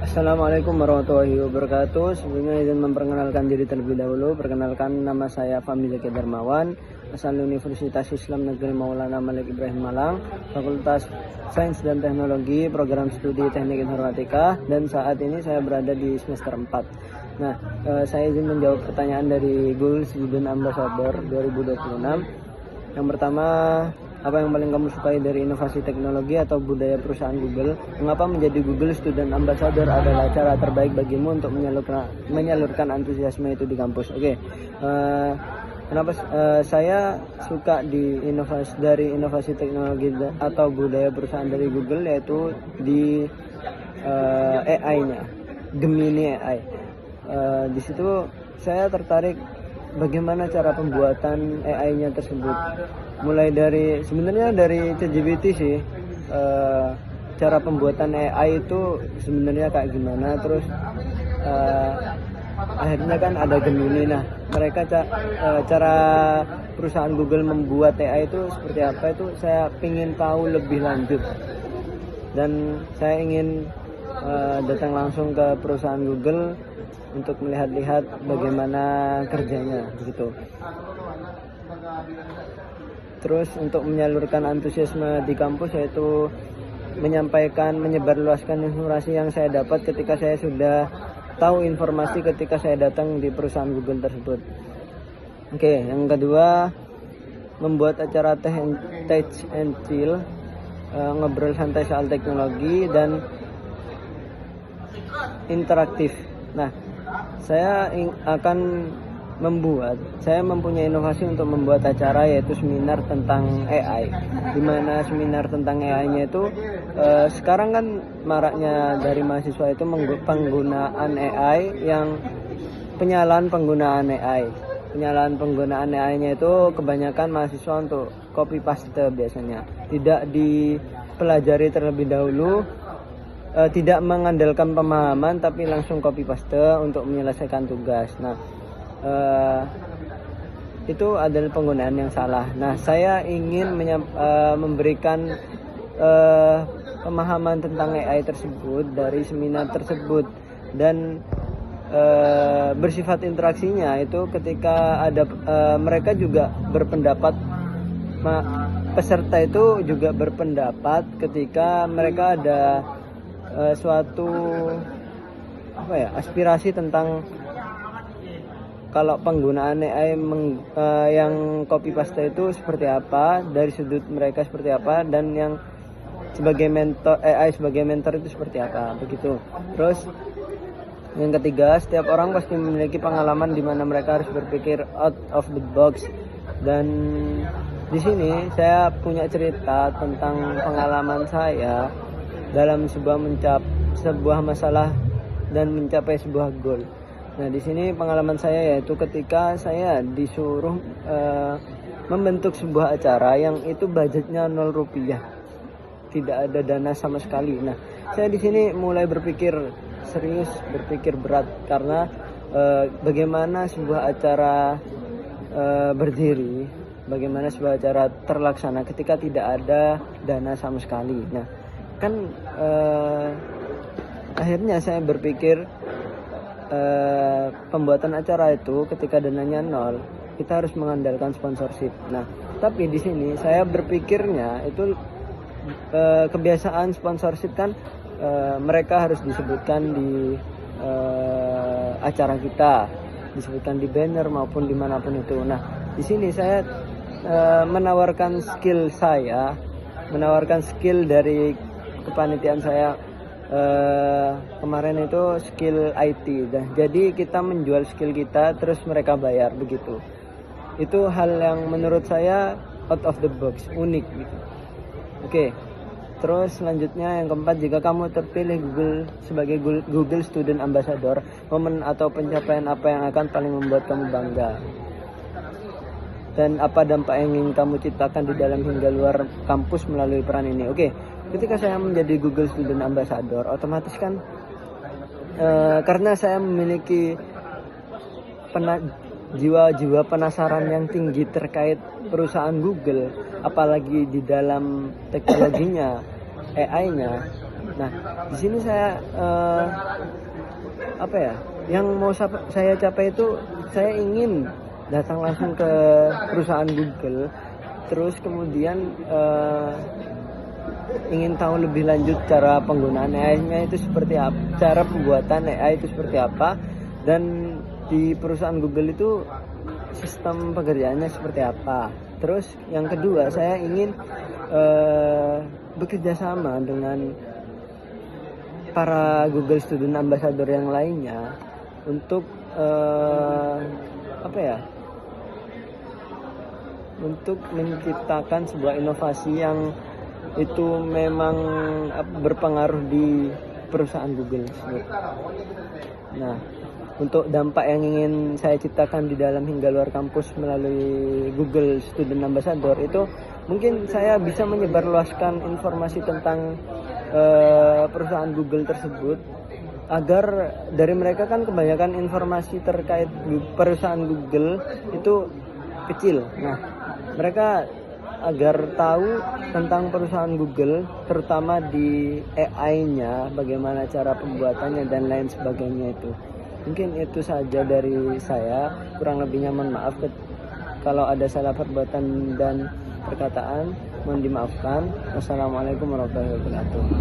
Assalamualaikum warahmatullahi wabarakatuh. Sebelumnya izin memperkenalkan diri terlebih dahulu. Perkenalkan, nama saya Fahmi Zaki Darmawan, asal Universitas Islam Negeri Maulana Malik Ibrahim Malang, Fakultas Sains dan Teknologi, Program Studi Teknik Informatika, dan saat ini saya berada di semester 4. Nah, saya izin menjawab pertanyaan dari Google Student Ambassador 2026. Yang pertama, apa yang paling kamu sukai dari inovasi teknologi atau budaya perusahaan Google? Mengapa menjadi Google Student Ambassador adalah cara terbaik bagimu untuk menyalurkan antusiasme itu di kampus? Kenapa saya suka dari inovasi teknologi atau budaya perusahaan dari Google, yaitu di AI-nya, Gemini AI. Di situ saya tertarik bagaimana cara pembuatan AI-nya tersebut. Mulai dari sebenarnya dari ChatGPT sih, cara pembuatan AI itu sebenarnya kayak gimana. Terus akhirnya kan ada Gemini. Nah, mereka cara perusahaan Google membuat AI itu seperti apa, itu saya ingin tahu lebih lanjut, dan saya ingin datang langsung ke perusahaan Google untuk melihat-lihat bagaimana kerjanya gitu. Terus untuk menyalurkan antusiasme di kampus, yaitu menyebarluaskan informasi yang saya dapat ketika saya sudah tahu informasi ketika saya datang di perusahaan Google tersebut. Oke, yang kedua, membuat acara tech and chill, ngobrol santai soal teknologi dan interaktif. Nah, saya mempunyai inovasi untuk membuat acara, yaitu seminar tentang AI, di mana seminar tentang AI-nya itu sekarang kan maraknya dari mahasiswa itu penggunaan AI, penyalaan penggunaan AI-nya itu kebanyakan mahasiswa untuk copy paste biasanya, tidak dipelajari terlebih dahulu, tidak mengandalkan pemahaman tapi langsung copy paste untuk menyelesaikan tugas. Nah, itu adalah penggunaan yang salah. Nah, saya ingin memberikan pemahaman tentang AI tersebut dari seminar tersebut, dan bersifat interaksinya itu ketika ada mereka juga berpendapat, peserta itu juga berpendapat ketika mereka ada suatu aspirasi tentang kalau penggunaan AI yang copy paste itu seperti apa, dari sudut mereka seperti apa, dan yang sebagai mentor, AI sebagai mentor itu seperti apa, begitu. Terus yang ketiga, setiap orang pasti memiliki pengalaman di mana mereka harus berpikir out of the box, dan di sini saya punya cerita tentang pengalaman saya dalam sebuah masalah dan mencapai sebuah goal. Nah, di sini pengalaman saya yaitu ketika saya disuruh membentuk sebuah acara yang itu budgetnya 0 rupiah, tidak ada dana sama sekali. Nah, saya di sini mulai berpikir serius, berpikir berat, karena bagaimana sebuah acara berdiri, bagaimana sebuah acara terlaksana ketika tidak ada dana sama sekali. Nah, kan akhirnya saya berpikir, pembuatan acara itu ketika dananya 0, kita harus mengandalkan sponsorship. Nah, tapi di sini saya berpikirnya itu kebiasaan sponsorship kan mereka harus disebutkan di acara kita, disebutkan di banner maupun dimanapun itu. Nah, di sini saya menawarkan skill dari kepanitiaan saya kemarin itu, skill IT. Jadi kita menjual skill kita, terus mereka bayar, begitu. Itu hal yang menurut saya out of the box, unik gitu. Oke. Terus selanjutnya yang keempat, jika kamu terpilih sebagai Google Student Ambassador, momen atau pencapaian apa yang akan paling membuat kamu bangga? Dan apa dampak yang ingin kamu ciptakan di dalam hingga luar kampus melalui peran ini? Oke. Ketika saya menjadi Google Student Ambassador, otomatis kan karena saya memiliki jiwa-jiwa penasaran yang tinggi terkait perusahaan Google, apalagi di dalam teknologinya, AI-nya, Nah, di sini saya apa ya? Yang mau saya capai itu, saya ingin datang langsung ke perusahaan Google, terus kemudian ingin tahu lebih lanjut cara penggunaan AI-nya itu seperti apa, cara pembuatan AI itu seperti apa, dan di perusahaan Google itu sistem pekerjaannya seperti apa. Terus yang kedua, saya ingin bekerja sama dengan para Google Student Ambassador yang lainnya untuk apa ya? Untuk menciptakan sebuah inovasi yang itu memang berpengaruh di perusahaan Google tersebut. Nah, untuk dampak yang ingin saya ciptakan di dalam hingga luar kampus melalui Google Student Ambassador itu, mungkin saya bisa menyebarluaskan informasi tentang perusahaan Google tersebut, agar dari mereka kan kebanyakan informasi terkait perusahaan Google itu kecil. Nah, mereka agar tahu tentang perusahaan Google, terutama di AI-nya, bagaimana cara pembuatannya dan lain sebagainya itu. Mungkin itu saja dari saya, kurang lebihnya mohon maaf kalau ada salah perbuatan dan perkataan, mohon dimaafkan. Wassalamualaikum warahmatullahi wabarakatuh.